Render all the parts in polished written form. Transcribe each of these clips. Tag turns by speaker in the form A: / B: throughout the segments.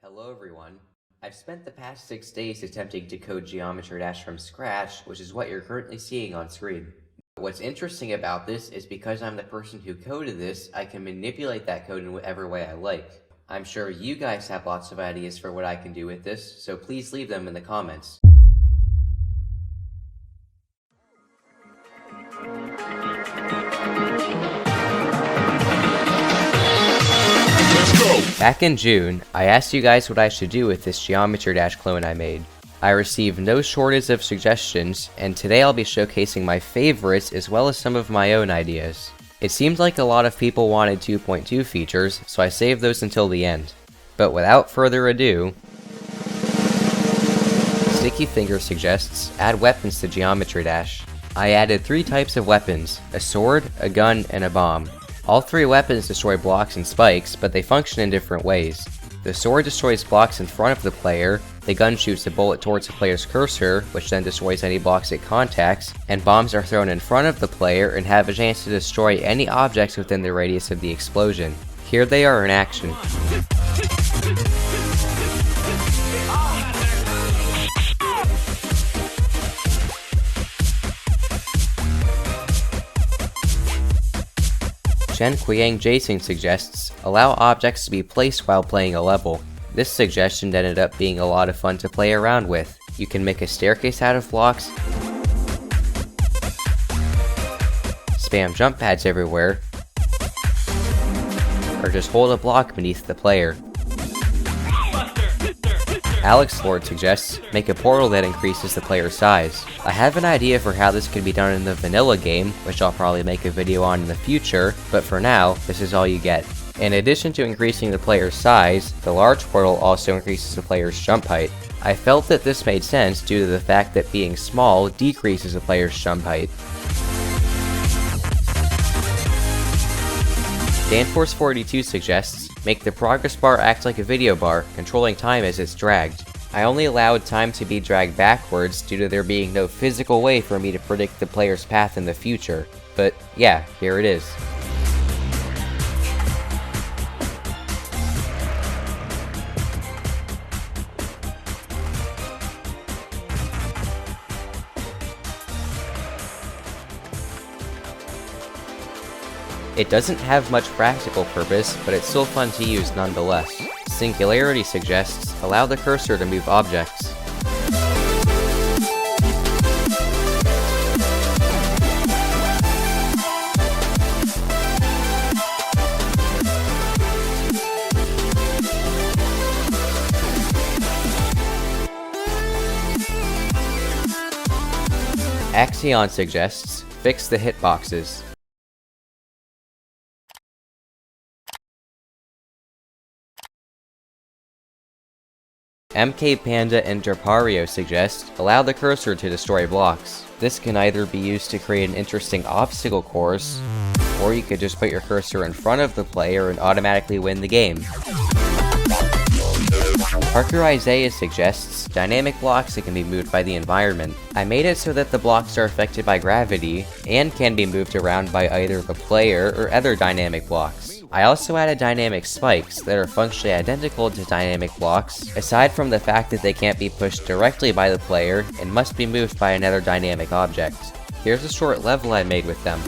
A: Hello everyone. I've spent the past 6 days attempting to code Geometry Dash from scratch, which is what you're currently seeing on screen. What's interesting about this is because I'm the person who coded this, I can manipulate that code in whatever way I like. I'm sure you guys have lots of ideas for what I can do with this, so please leave them in the comments. Back in June, I asked you guys what I should do with this Geometry Dash clone I made. I received no shortage of suggestions, and today I'll be showcasing my favorites as well as some of my own ideas. It seemed like a lot of people wanted 2.2 features, so I saved those until the end. But without further ado, Sticky Finger suggests add weapons to Geometry Dash. I added 3 types of weapons, a sword, a gun, and a bomb. All 3 weapons destroy blocks and spikes, but they function in different ways. The sword destroys blocks in front of the player, the gun shoots a bullet towards the player's cursor, which then destroys any blocks it contacts, and bombs are thrown in front of the player and have a chance to destroy any objects within the radius of the explosion. Here they are in action. Chen Qiang Jason suggests allow objects to be placed while playing a level. This suggestion ended up being a lot of fun to play around with. You can make a staircase out of blocks, spam jump pads everywhere, or just hold a block beneath the player. Alex Lord suggests make a portal that increases the player's size. I have an idea for how this can be done in the vanilla game, which I'll probably make a video on in the future, but for now, this is all you get. In addition to increasing the player's size, the large portal also increases the player's jump height. I felt that this made sense due to the fact that being small decreases the player's jump height. Danforce42 suggests make the progress bar act like a video bar, controlling time as it's dragged. I only allowed time to be dragged backwards due to there being no physical way for me to predict the player's path in the future. But yeah, here it is. It doesn't have much practical purpose, but it's still fun to use nonetheless. Singularity suggests allow the cursor to move objects. Axion suggests fix the hitboxes. MK Panda and Derpario suggest allow the cursor to destroy blocks. This can either be used to create an interesting obstacle course, or you could just put your cursor in front of the player and automatically win the game. Parker Isaiah suggests dynamic blocks that can be moved by the environment. I made it so that the blocks are affected by gravity, and can be moved around by either the player or other dynamic blocks. I also added dynamic spikes that are functionally identical to dynamic blocks, aside from the fact that they can't be pushed directly by the player and must be moved by another dynamic object. Here's a short level I made with them.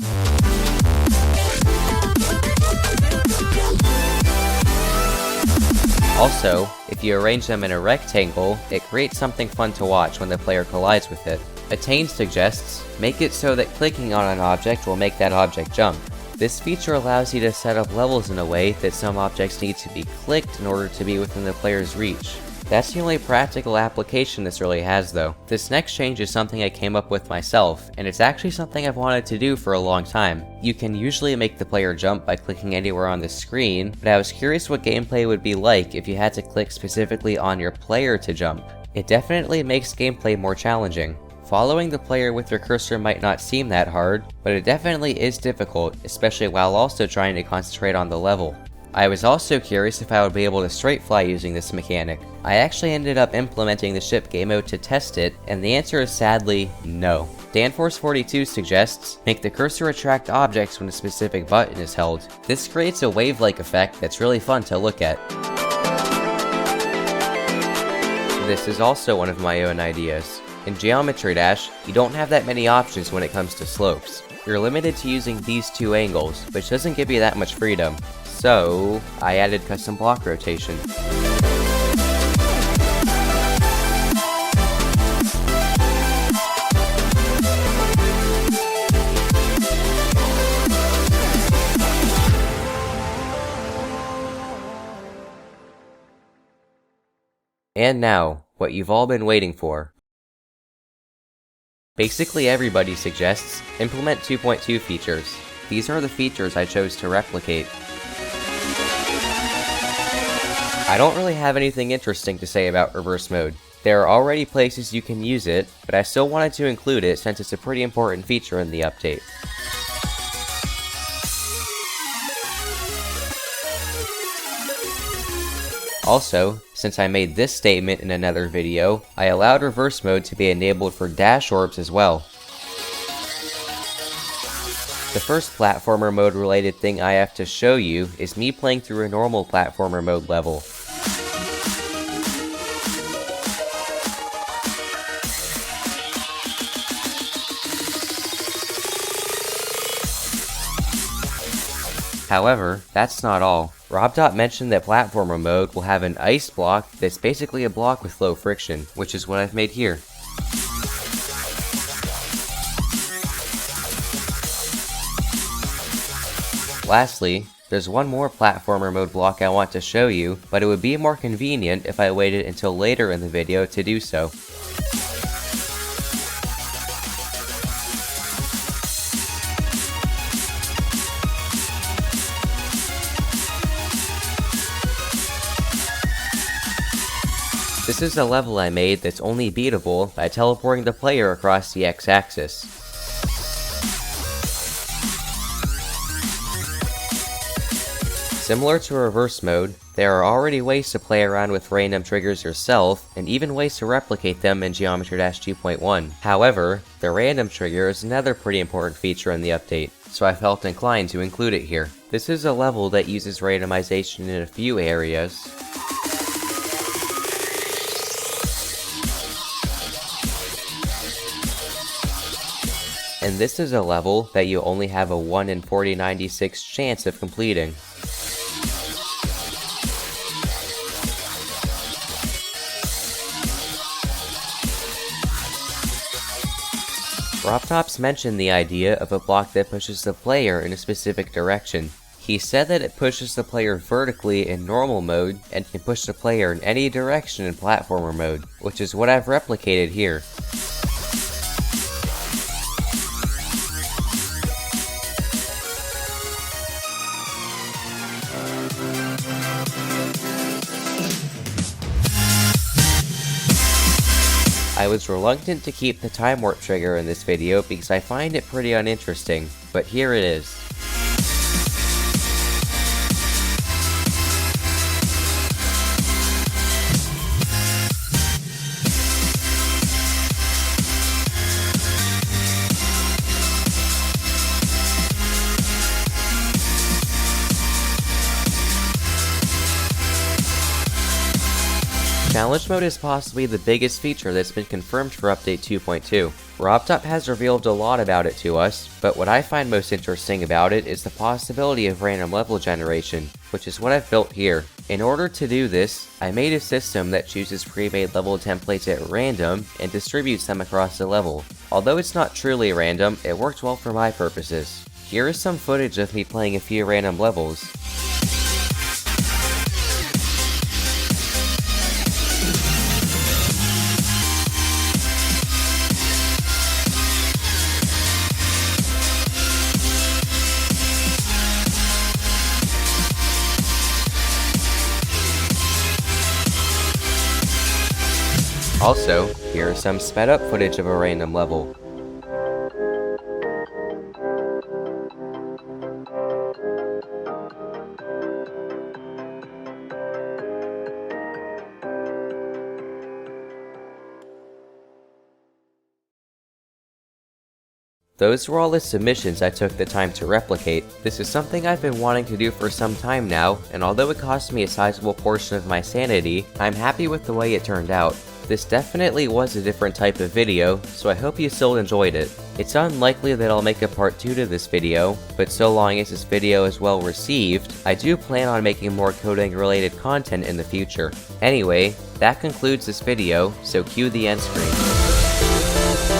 A: Also, if you arrange them in a rectangle, it creates something fun to watch when the player collides with it. Attain suggests make it so that clicking on an object will make that object jump. This feature allows you to set up levels in a way that some objects need to be clicked in order to be within the player's reach. That's the only practical application this really has though. This next change is something I came up with myself, and it's actually something I've wanted to do for a long time. You can usually make the player jump by clicking anywhere on the screen, but I was curious what gameplay would be like if you had to click specifically on your player to jump. It definitely makes gameplay more challenging. Following the player with your cursor might not seem that hard, but it definitely is difficult, especially while also trying to concentrate on the level. I was also curious if I would be able to straight fly using this mechanic. I actually ended up implementing the ship game mode to test it, and the answer is sadly no. Danforce42 suggests make the cursor attract objects when a specific button is held. This creates a wave-like effect that's really fun to look at. This is also one of my own ideas. In Geometry Dash, you don't have that many options when it comes to slopes. You're limited to using these two angles, which doesn't give you that much freedom. So, I added custom block rotation. And now, what you've all been waiting for. Basically everybody suggests implement 2.2 features. These are the features I chose to replicate. I don't really have anything interesting to say about reverse mode. There are already places you can use it, but I still wanted to include it since it's a pretty important feature in the update. Also, since I made this statement in another video, I allowed reverse mode to be enabled for dash orbs as well. The first platformer mode related thing I have to show you is me playing through a normal platformer mode level. However, that's not all. Robdot mentioned that platformer mode will have an ice block that's basically a block with low friction, which is what I've made here. Lastly, there's one more platformer mode block I want to show you, but it would be more convenient if I waited until later in the video to do so. This is a level I made that's only beatable by teleporting the player across the x-axis. Similar to reverse mode, there are already ways to play around with random triggers yourself, and even ways to replicate them in Geometry Dash 2.1. However, the random trigger is another pretty important feature in the update, so I felt inclined to include it here. This is a level that uses randomization in a few areas. And this is a level that you only have a 1 in 4096 chance of completing. Roptops mentioned the idea of a block that pushes the player in a specific direction. He said that it pushes the player vertically in normal mode and can push the player in any direction in platformer mode, which is what I've replicated here. I was reluctant to keep the time warp trigger in this video because I find it pretty uninteresting, but here it is. Challenge mode is possibly the biggest feature that's been confirmed for Update 2.2. Robtop has revealed a lot about it to us, but what I find most interesting about it is the possibility of random level generation, which is what I've built here. In order to do this, I made a system that chooses pre-made level templates at random and distributes them across the level. Although it's not truly random, it worked well for my purposes. Here is some footage of me playing a few random levels. Also, here is some sped up footage of a random level. Those were all the submissions I took the time to replicate. This is something I've been wanting to do for some time now, and although it cost me a sizable portion of my sanity, I'm happy with the way it turned out. This definitely was a different type of video, so I hope you still enjoyed it. It's unlikely that I'll make a part 2 to this video, but so long as this video is well received, I do plan on making more coding related content in the future. Anyway, that concludes this video, so cue the end screen.